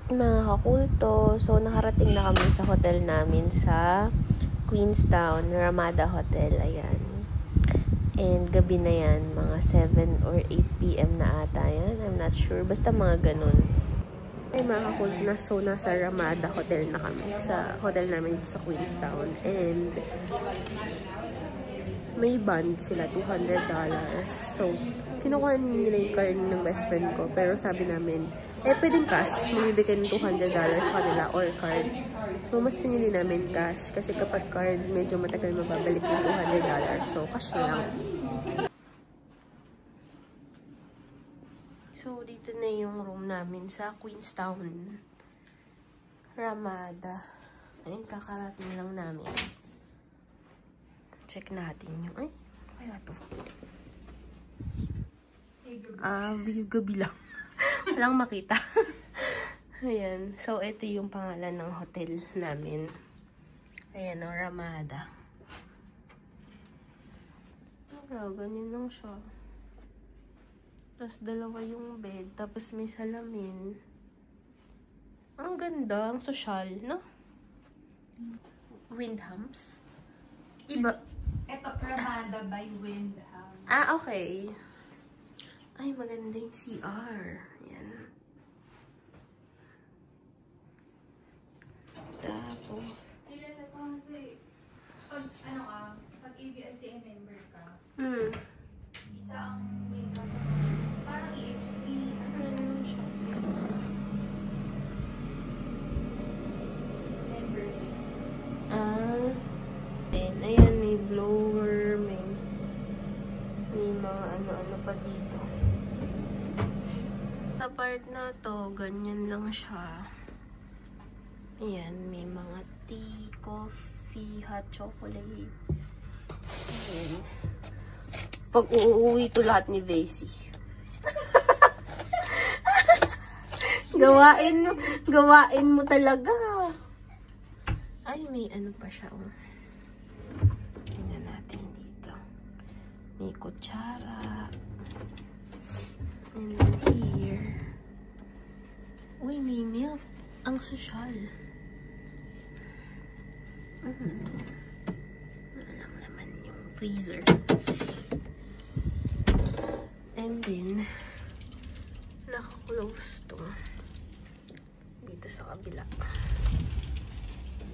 Mga kakulto, so nakarating na kami sa hotel namin sa Queenstown, Ramada Hotel, ayan. And gabi na yan, mga 7 or 8 p.m. na ata yan, I'm not sure, basta mga ganun. Ay mga kakulto na, so nasa Ramada Hotel na kami, sa hotel namin sa Queenstown. And may band sila, $200. So, kinukuha nila yung card ng best friend ko. Pero sabi namin, pwedeng cash. Mamibigay ng $200 sa kanila or card. So, mas pinili namin cash. Kasi kapag card, medyo matagal mababalik yung $200. So, cash na lang. So, dito na yung room namin sa Queenstown, Ramada. Ayun, kakarating lang namin. Check natin yung, ay, kaya to. View gabi lang. Walang makita. Ayan. So, ito yung pangalan ng hotel namin. Ayan, o, Ramada. Ganyan lang siya. Tapos, dalawa yung bed. Tapos, may salamin. Ang ganda. Ang sosyal, no? Windhams. Iba. Ito, Ramada by Windham. Okay. Ay, maganda yung CR. Yan. Tapos. Kilala ko kasi, pag ABNCA member ka, isa ang Windham. Parang EHP. Membership. Ayan, may blower, may mga ano-ano pa dito. Sa part na to, ganyan lang siya. Ayan, may mga tea, coffee, hot chocolate. Ayan. Pag uuwi to lahat ni Vesey. Gawain mo talaga. Ay, may ano pa siya, oh. Tingnan natin dito. May kutsara. And then here. Uy, may milk. Ang sosyal. Walang laman yung freezer. And then, naka-close to. Dito sa kabila.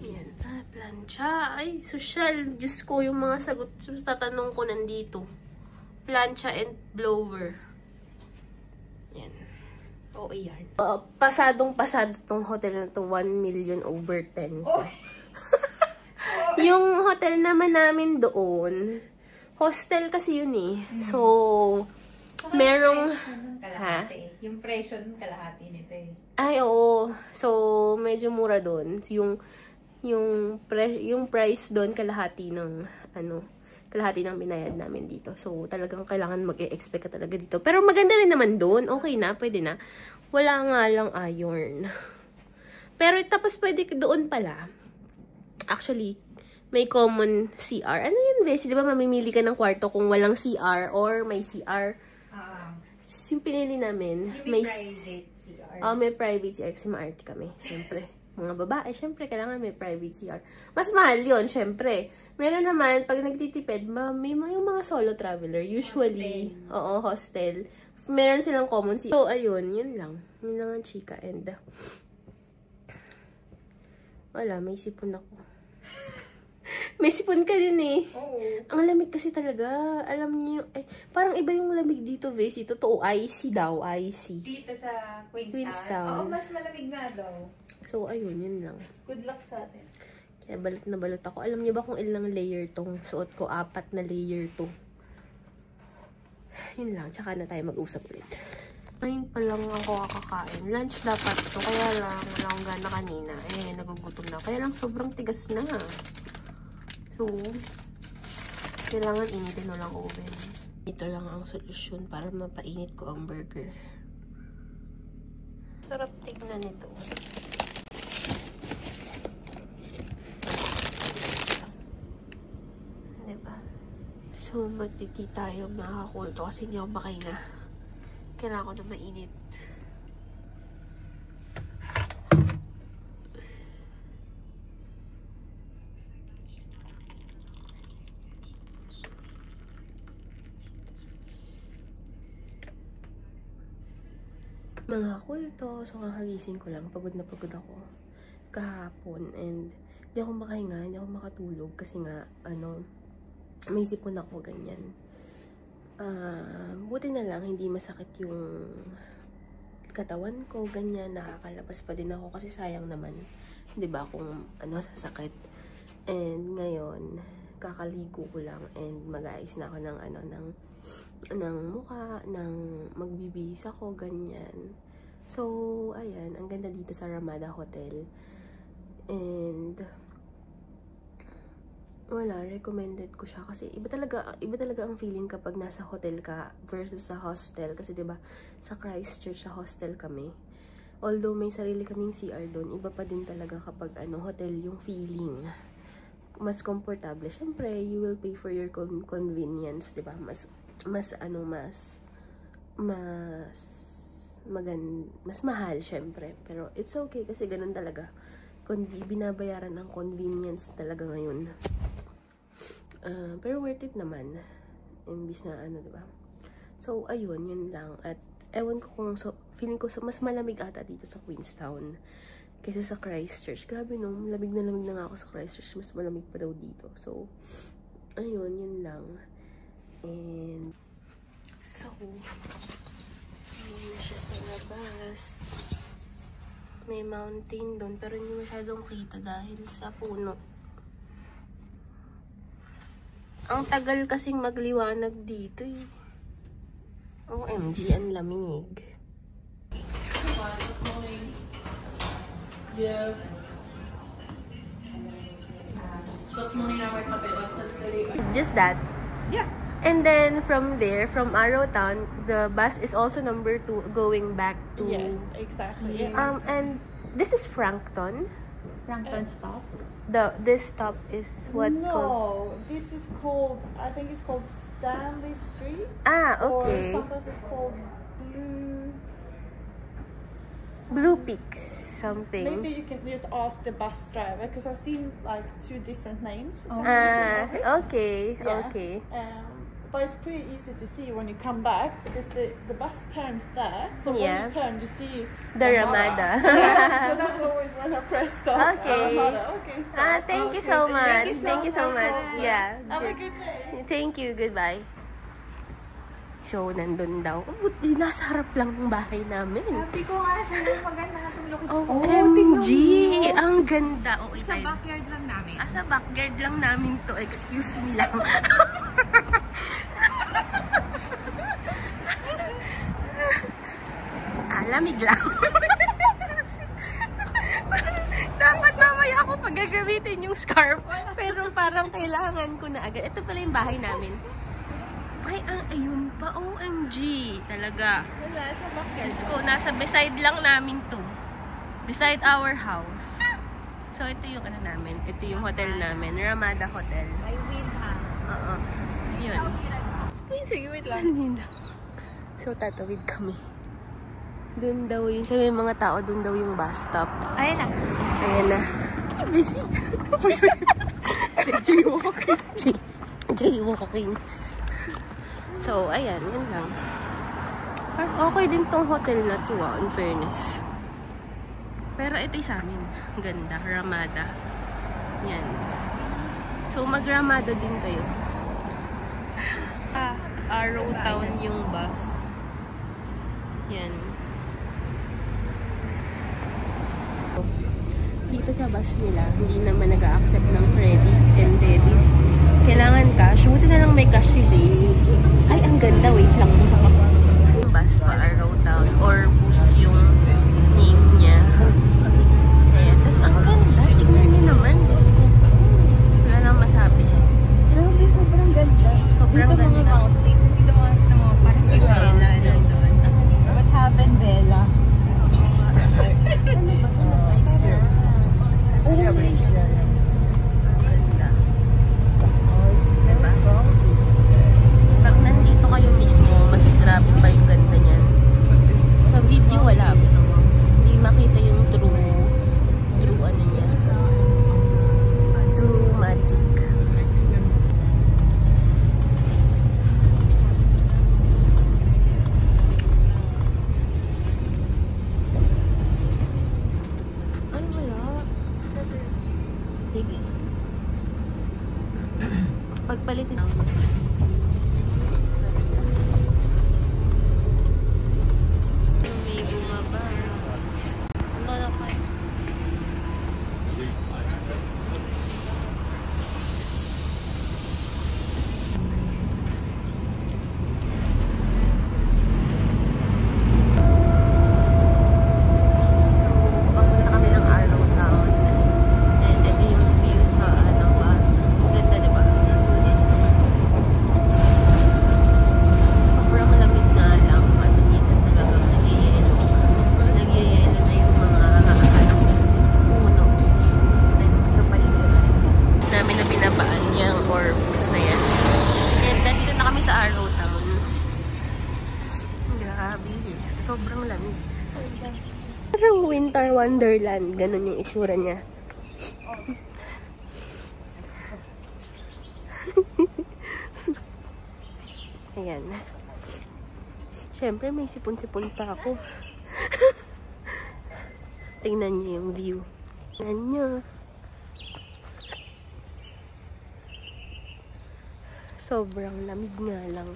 Yan. Plancha. Ay, sosyal. Diyos ko, yung mga sagot sa tanong ko nandito. Plancha and blower. Yan. Oo, yan. Pasadong-pasado tong hotel na to. 1 million over 10. Oh. Yung hotel naman namin doon, hostel kasi yun eh. So, merong... Yung presyo ng kalahati nito eh. Ay, oo. So, medyo mura doon. Yung price doon kalahati ng kalahati ng binayad namin dito. So, talagang kailangan mag-e-expect ka talaga dito. Pero maganda rin naman doon. Okay na, pwede na. Wala nga lang iron. Pero tapos pwede doon pala. Actually, may common CR. Ano yun, Bessie? Di ba mamimili ka ng kwarto kung walang CR or may CR? Yung pinili namin, may private CR. May private CR kasi maarte kami. Siyempre. Mga babae, syempre, kailangan may private CR. Mas mahal yun, syempre. Meron naman, pag nagtitipid, may yung mga solo traveler, usually, hostel. Meron silang common CR. So, ayun, yun lang. Yun lang ang chika. And, wala, may sipon ako. May sipon ka din eh. Oo. Ang lamig kasi talaga. Alam niyo, parang iba yung lamig dito, Vesey. Totoo, icy daw, icy. Dito sa Queenstown. Oo, mas malamig nga daw. So, ayun, yun lang. Good luck sa atin. Kaya balot na balot ako. Alam niyo ba kung ilang layer tong suot ko? 4 na layer to. Yun lang. Tsaka na tayo mag-usap ulit. Ngayon pa lang ako kakakain. Lunch dapat to. Kaya lang, wala akong gana kanina. Nagugutom na. Kaya lang, sobrang tigas na. So, kailangan initin mo lang oven. Ito lang ang solusyon para mapainit ko ang burger. Sarap tignan nito. Diba? So, magtiti tayo mga kakulto kasi hindi ako makahinga. Kailangan ko na mainit. Mga kulto. So, kakagising ko lang. Pagod na pagod ako kahapon. And, hindi ako makahinga, hindi ako makatulog. Kasi nga, may sipon ako, ganyan. Buti na lang, hindi masakit yung katawan ko, ganyan. Nakakalabas pa din ako kasi sayang naman. Di ba kung sasakit. And, ngayon, kakaligo ko lang and mag-aayos na ako ng mukha, ng magbibihis ako, ganyan. So, ayan, ang ganda dito sa Ramada Hotel. And, wala, recommended ko siya kasi iba talaga ang feeling kapag nasa hotel ka versus sa hostel. Kasi diba, sa Christchurch, sa hostel kami. Although may sarili kaming CR doon, iba pa din talaga kapag hotel yung feeling. Mas comfortable. Siyempre, you will pay for your convenience, 'di ba? Mas mahal syempre, pero it's okay kasi ganun talaga. Binabayaran ng convenience talaga ngayon. Pero worth it naman. Imbis na 'di ba? So, ayun, yun lang. At ewan ko kung feeling ko mas malamig ata dito sa Queenstown kaysa sa Christchurch. Grabe no, lamig na nga ako sa Christchurch. Mas malamig pa daw dito. So, ayun, yun lang. And, so, ayun na siya sa labas. May mountain doon, pero hindi masyadong kita dahil sa puno. Ang tagal kasing magliwanag dito eh. OMG, ang lamig. Yeah. Just that. Yeah. And then from there, from Arrowtown, the bus is also number 2 going back to. Yes, exactly. And this is Frankton. Frankton stop? This stop is what called? No, this is called, I think it's called Stanley Street. Ah, okay. Or sometimes it's called Blue Peaks, something. Maybe you can just ask the bus driver because I've seen like 2 different names for some reason. Okay, Yeah. okay. But it's pretty easy to see when you come back because the bus turns there. So when you turn, you see The Ramada. Yeah, so that's always when I press stop. Okay. Ramada. Okay, stop. Thank you so much. Thank you so much. much. Yeah. Have a good day. Thank you. Goodbye. So, nandun daw. Buti, nasa harap lang ng bahay namin. Sabi ko nga, sa'yo maganda nga itong location. OMG! Ang ganda. Okay, Sa backyard lang namin. Sa backyard lang namin to. Excuse me lang. Lamig lang. Dapat mamaya ako paggagamitin yung scarf. Pero parang kailangan ko na agad. Ito pala yung bahay namin. Ay, ayun pa. OMG. Talaga. Wala, sa backyard. Diyos ko, nasa beside lang namin to. Beside our house. So, ito yung namin. Ito yung hotel namin. Ramada Hotel. May wind ha. Oo. Yun. Sige, wait lang. So, tatawid kami. Doon daw yung, sabi ng mga tao, doon daw yung bus stop. Ayan na. Ayan na. Busy. Jaywalking. Jaywalking. So, ayan. Yun lang. Okay din tong hotel na to, in fairness. Pero ito yung sa amin. Ganda. Ramada. Yan. So, mag-Ramada din kayo. Arrowtown yung bus. Yan. Dito sa bus nila, hindi naman nag-a-accept ng credit and debit. Kailangan cash. Buti na lang may cash si Daisy. Ay, ang ganda. Wait lang. Yung bus pa, Arrowtown. Or bus yung name niya. Ayan. Tapos ang ganda. Tignan niyo naman. Diyos ko. Wala lang masabi. Grabe, sobrang ganda. Sobrang dito ganda. Mga mountains. Dito mga parang si Bella. What happened, Bella? Ano ba ito? Nag-ice na. Ganda. Diba? Pag nandito kayo mismo, mas grabe pa yung ganda niyan. Sa video Sulit ito. May bumaba. Ano na pa? Sobrang lamig. Parang winter wonderland. Ganon yung itsura niya. Ayan. Siyempre, may sipon-sipon pa ako. Tingnan niyo yung view. Tingnan niyo. Sobrang lamig nga lang.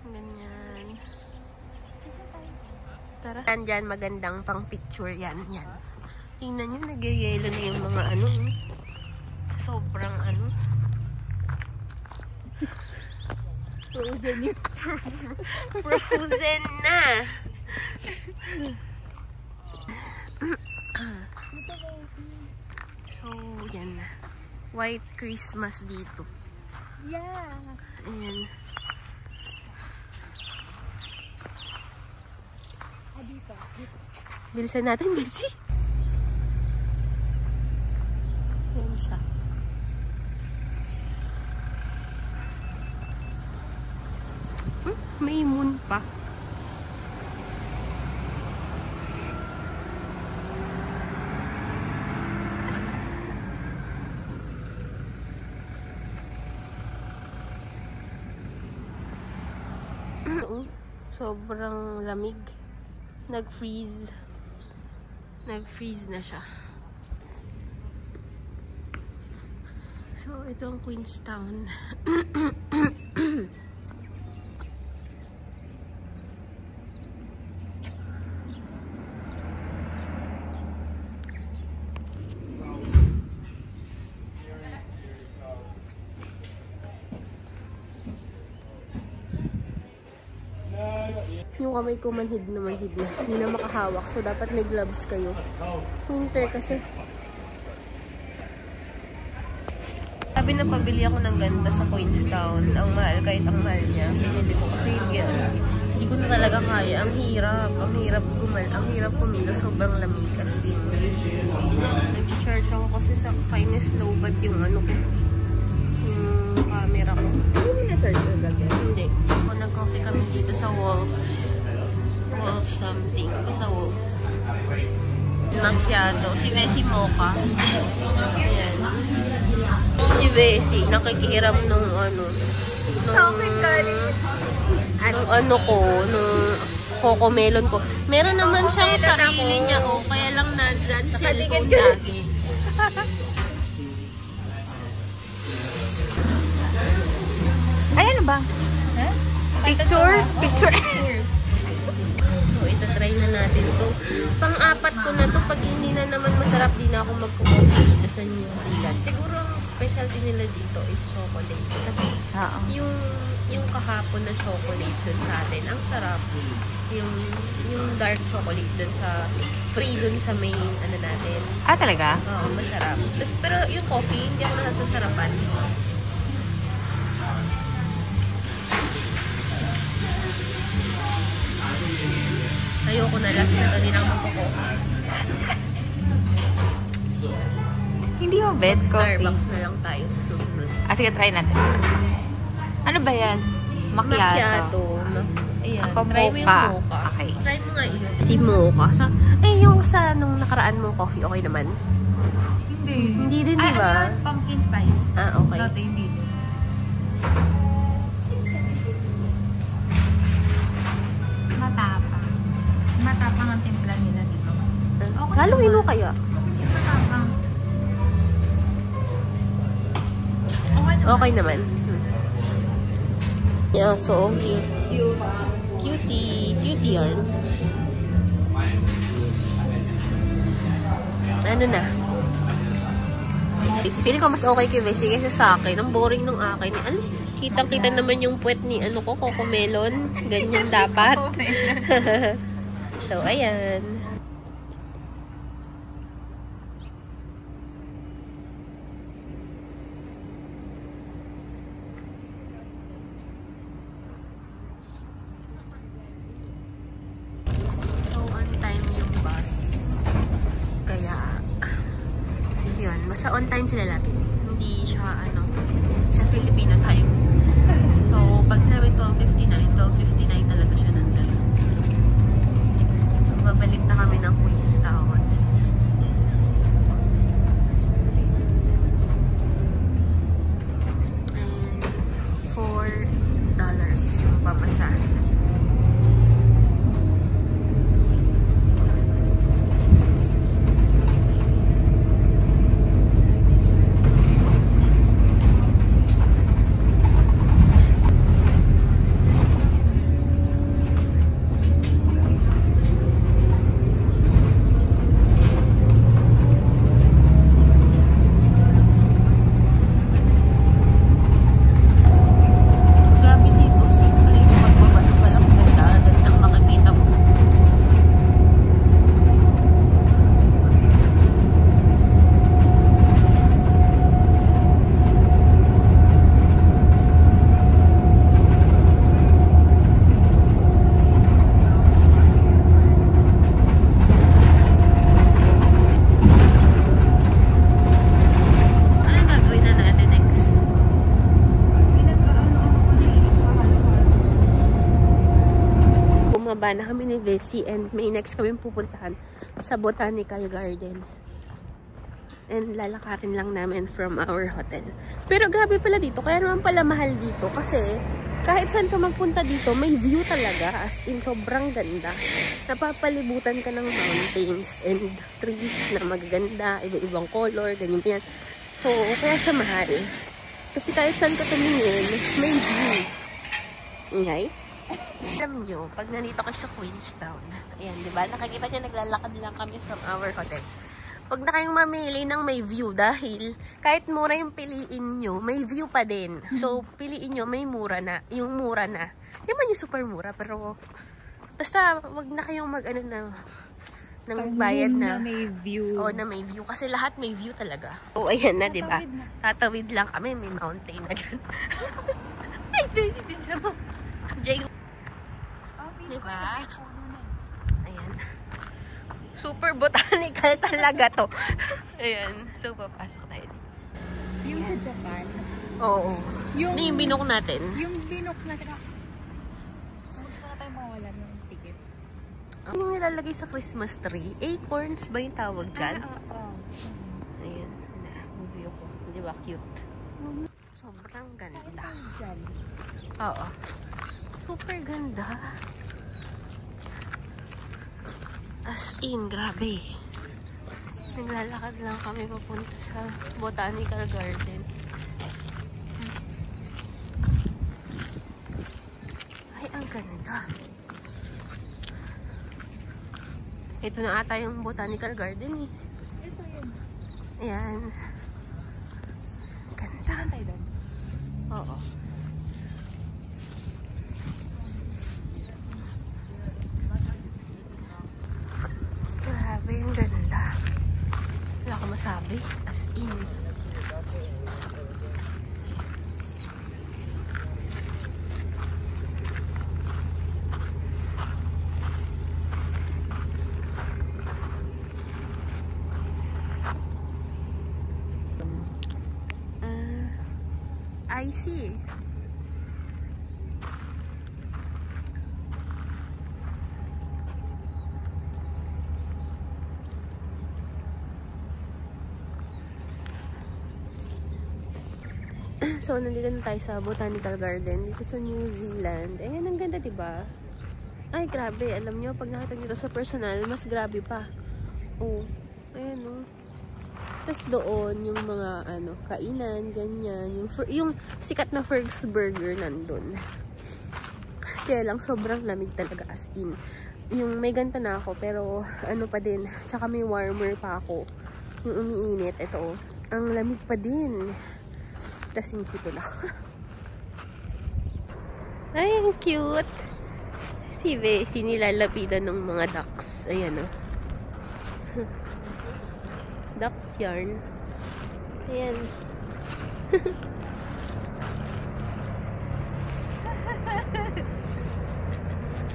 Ganyan. Tara. Yan, magandang pang picture yan. Yan. Tingnan nyo, nagyayelo na yung mga ano. Sobrang ano. Frozen yun. Frozen na. So, yan. White Christmas dito. Yeah. Ayan. Bilisan natin, Bessie. Ayan siya. May moon pa. Sobrang lamig. Nag-freeze. Nag-freeze na siya. So, ito ang Queenstown. Yung kamay ko manhid na. Hindi na makahawak. So, dapat may gloves kayo. Winter kasi. Sabi na pabili ako ng ganda sa Queenstown. Ang mahal, kahit ang mahal niya. Pinili ko kasi hindi ko na talaga kaya. Ang hirap. Ang hirap kumila. Sobrang lamig as in. Nag-charge ako kasi sa finest low bat yung ano ko. Yung camera ko. Hindi mo na-charge na lagyan? Hindi. Kung nag-coffee kami dito sa Wolf something. Basta Wolf. Macchiato. Si Bessie Mocha. Ayan. Si Bessie, nakikihiram nung ano. Nung Coco Melon ko. Meron naman siyang sarili niya. O, kaya lang nandyan cellphone lagi. Ay, ano ba? Huh? Picture? So, itatry na natin to. Pang-apat ko na to. Pag hindi na naman masarap, di na ako magkukopi dito sa New Zealand. Siguro, ang specialty nila dito is chocolate. Kasi, yung kahapon na chocolate dun sa atin, ang sarap. Yung dark chocolate dun sa, free dun sa main, ano natin. Ah, talaga? Oo, masarap. Pero yung coffee, hindi ako nasasarapan. Ayoko na, last na to, hindi na ako magkukopi. Hindi mo bet coffee. Starbucks na lang tayo sa susunod. Ah, sige, try natin. Ano ba yan? Macchiato. Ayan. Ako, try mo yung mocha. Okay. Try mo nga yun. Si mocha. Yung sa nung nakaraan mong coffee, okay naman? Hindi din, di ba? Pumpkin spice. Ah, okay. Dati hindi din. Matapang ang timpla nila dito. Okay, Halo-hilo kaya? matapang. Okay naman. Yeah, so cute. Cutie yarn. Ano na? Feeling ko mas okay kay Bessie kaysa sa akin. Ang boring nung akin. Ano? Kitang-kita naman yung puwet ni Coco Melon. Ganyan dapat. So, ayan. So, on time yung bus. Kaya, yun. Basta on time sila lagi. Hindi siya, siya Filipino time. So, pag sinabi 12:59 talaga siya nandyan. Babalik na kami ng Queenstown. And $4 yung papasahe. Na kami ni Bessie and may next kami pupuntahan sa Botanical Garden. And lalakarin lang namin from our hotel. Pero grabe pala dito. Kaya naman pala mahal dito. Kasi kahit saan ka magpunta dito, may view talaga. As in, sobrang ganda. Napapalibutan ka ng mountains and trees na magaganda. Iba-ibang color, ganyan yan. So, kaya siya mahal. Kasi kahit saan ka tumingin, may view. Okay? Alam nyo, pag nandito kayo sa Queenstown, ayan, diba? Nakikita nyo, naglalakad lang kami from our hotel. Pag na kayong mamili ng may view, dahil kahit mura yung piliin nyo, may view pa din. So, piliin nyo, may mura na. Yung mura na. Hindi man yung super mura, pero basta, wag na kayong ng bayad na may view. O, na may view. Kasi lahat may view talaga. O, ayan na, diba? Tatawid lang kami. May mountain na dyan. Ay, busy pizza mo. Jay. Diba? Ayan. Super botanical talaga to. Ayan. So, papasok tayo. Yung sa Japan. Oo. Yung binok natin. Yung binok natin. Huwag na tayo mawala ng ticket. Ano yung nilalagay sa Christmas tree? Acorns ba yung tawag dyan? Ayan. Movie ako. Diba? Cute. Sobrang ganda. Oo. Super ganda. As in, grabe. Naglalakad lang kami papunta sa Botanical Garden. Ay, ang ganda. Ito na ata yung Botanical Garden eh. Ito yun. Ayan. Ganda. Oo. Grabe, yung ganda. Wala akong masabi. As in. I see. So, nandito na tayo sa Botanical Garden dito sa New Zealand. Ayan, ang ganda, diba? Ay, grabe. Alam nyo, pag nakita dito sa personal, mas grabe pa. Oh, ayan, oh. Tapos doon, yung mga, kainan, ganyan. Yung sikat na Ferg's Burger nandun. Kaya lang, sobrang lamig talaga as in. Yung may ganito na ako, pero pa din. Tsaka may warmer pa ako. Yung umiinit, ito ang lamig pa din. Tapos sinisipon ako. Ay, ang cute. Si nilalapidan ng mga ducks. Ayan o. Ducks yarn. Ayan.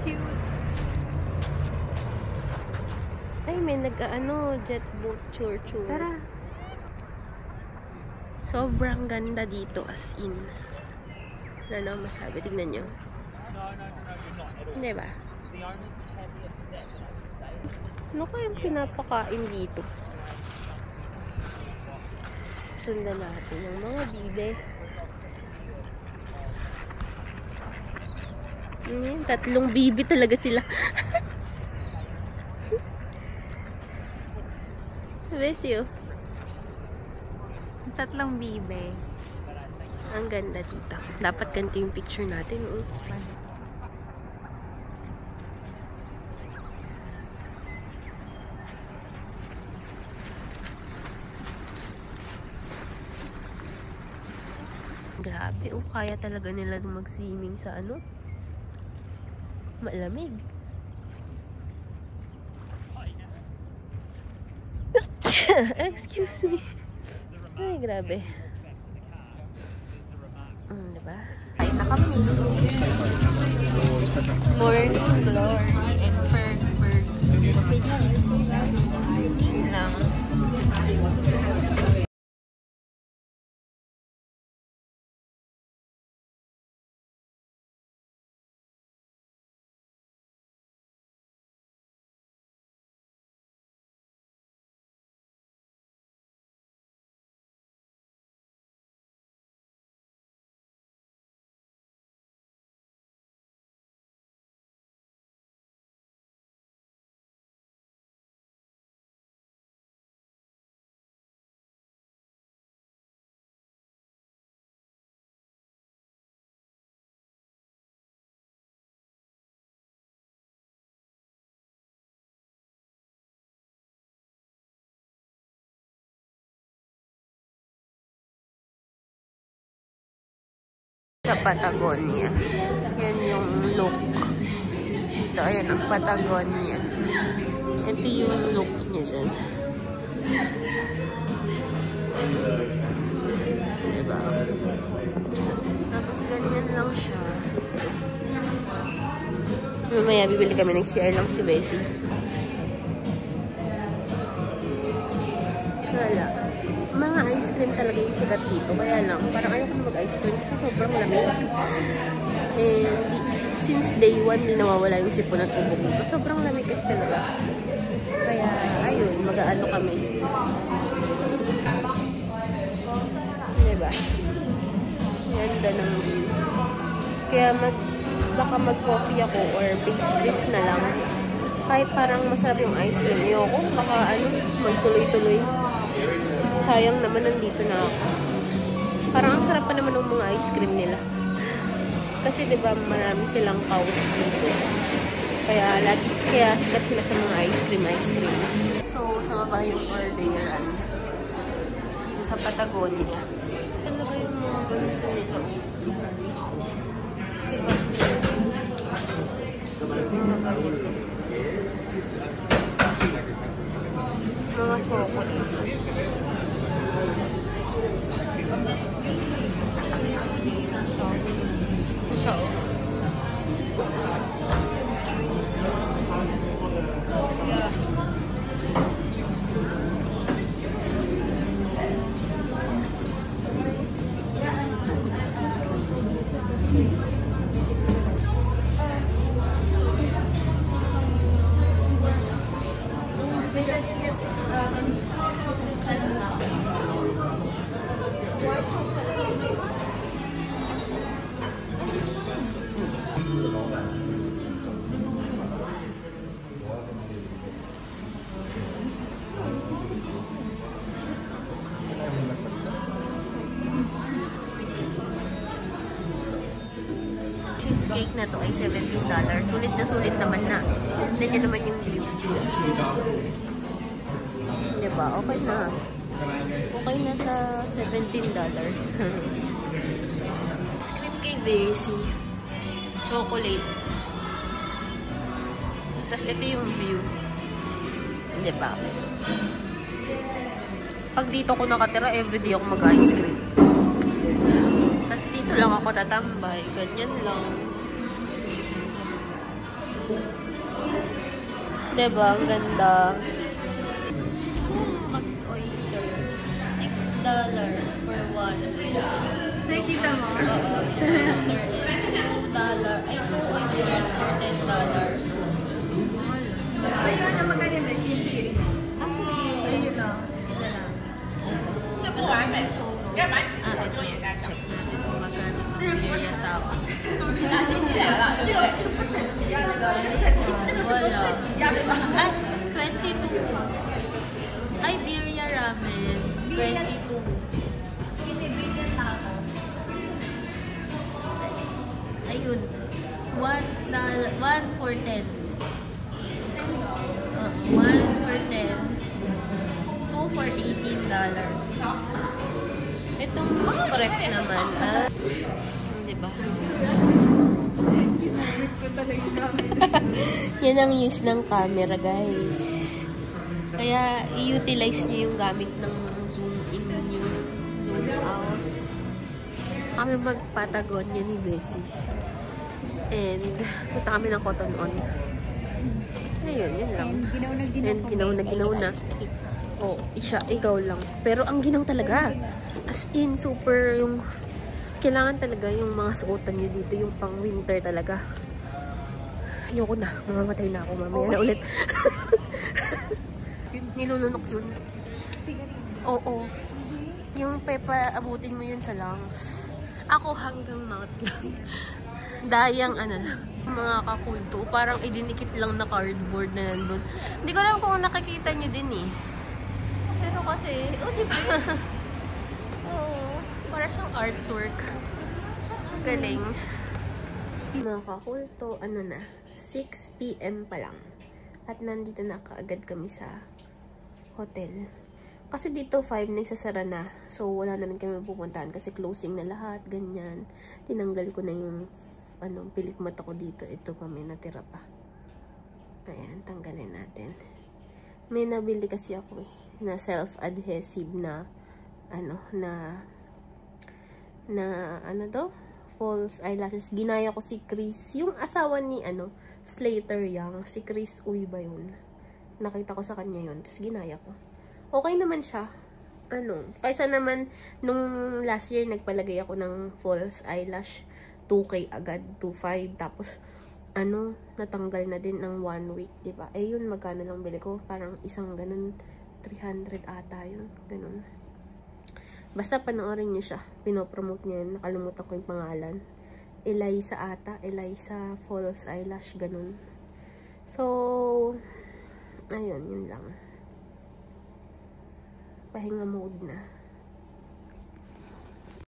Cute. Ay, may jet boat chur. Tara. Sobrang ganda dito as in. Ano masabi? Tignan nyo. Hindi ba? Ano kayang pinapakain dito? Sundan natin yung mga bibe. Tatlong bibi talaga sila. Bless you. Tatlong bibe. Ang ganda dito. Dapat ganito yung picture natin. Grabe. Kaya talaga nila mag-swimming sa malamig. Excuse me. Ay, grabe. Diba? Kain na kami. Morning glory and Fergburg. May cheese lang. Sa Patagonia. Yan yung look. Ito, ayan ang Patagonia. Ito yung look niya dyan. Diba? Tapos ganyan lang siya. Mamaya bibili kami ng CR lang si Bessie. Wala. Mga ice cream talaga yung sikat dito. Kaya lang, parang ayaw ko mag-ice cream kasi sobrang lamig. And since day 1, di nawawala yung sipon at ubo ko. Sobrang lamig kasi talaga. Kaya, ayun, mag-aano kami. Diba? Ganda ng view. Kaya baka mag-coffee ako or pastries na lang. Kahit parang masarap yung ice cream. Ayoko, baka magtuloy-tuloy. Sayang naman nandito na ako. Parang ang sarap pa naman ng mga ice cream nila. Kasi 'di ba marami silang cows dito. Kaya sikat sila sa mga ice cream. So sa baba yung orderan. Dito sa Patagonia. Talaga yung mga ganito nito. Sikat. Mga ganito. Mga chocolates. cake na to ay $17. Sulit na sulit naman na. Ganyan naman yung view. Diba? Okay na. Okay na sa $17. Cream cake Daisy. Chocolate. Tapos ito yung view. Diba? Pag dito ko nakatira, everyday ako mag-ice cream. Tapos dito lang ako tatambay. Ganyan lang. Diba? Ang ganda. Mag-oyster. $6 per one. Nakikita mo? Oo. Oyster. $2. Ay, 2 oysters for $10. Ayun, ano magkano ba? Simpiri. Ah, sige. Ayun o. Check natin kung magkano itong Birria Tao. Wala. Ay, 22. Ay, Birria Ramen. 22. Hindi, Birria Tao. Ayun. $1 for 10. 1 for 10. 2 for $18. Itong prep naman, diba? Yan ang use ng camera, guys. Kaya, i-utilize nyo yung gamit ng zoom in nyo, zoom out. Kami magpatagonya ni Bessie. And, punta kami ng Cotton On. Ayun, yun lang. And ginaw na Ginaw na. Oh, ikaw lang. Pero ang ginaw talaga. As in, super yung... Kailangan talaga yung mga suotan nyo dito. Yung pang winter talaga. Ayoko na. Mamamatay na ako. Mamaya na ulit. Nilununok yun. Oo. Yung pepa, abutin mo yun sa lungs. Ako hanggang mouth lang. Dayang ano lang. Mga kakulto. Parang idinikit lang na cardboard na nandun. Hindi ko alam kung nakikita nyo din eh. Pero kasi, diba? Para siyang artwork. Galing. Mga kakulto, ano na, 6 PM pa lang. At nandito na kaagad kami sa hotel. Kasi dito 5 na isasara na. So, wala na rin kami pupuntahan kasi closing na lahat, ganyan. Tinanggal ko na yung pilik mata ko dito. Ito pa, may natira pa. Ayan, tanggalin natin. May nabili kasi ako eh, na self-adhesive na false eyelashes. Ginaya ko si Chris, yung asawa ni Slater Young, si Chris Uy ba yun? Nakita ko sa kanya yun, tapos ginaya ko. Okay naman siya. Kaysa naman nung last year nagpalagay ako ng false eyelash, 2K agad, 2.5, tapos natanggal na din ng 1 week, diba? Eh yun, magkano lang bili ko? Parang isang ganun, 300 ata yun, ganun. Basta panoorin nyo siya. Pinopromote niya yun. Nakalimutan ko yung pangalan. Eliza ata. Eliza false eyelash. Ganun. So, ayun. Yun lang. Pahinga mode na.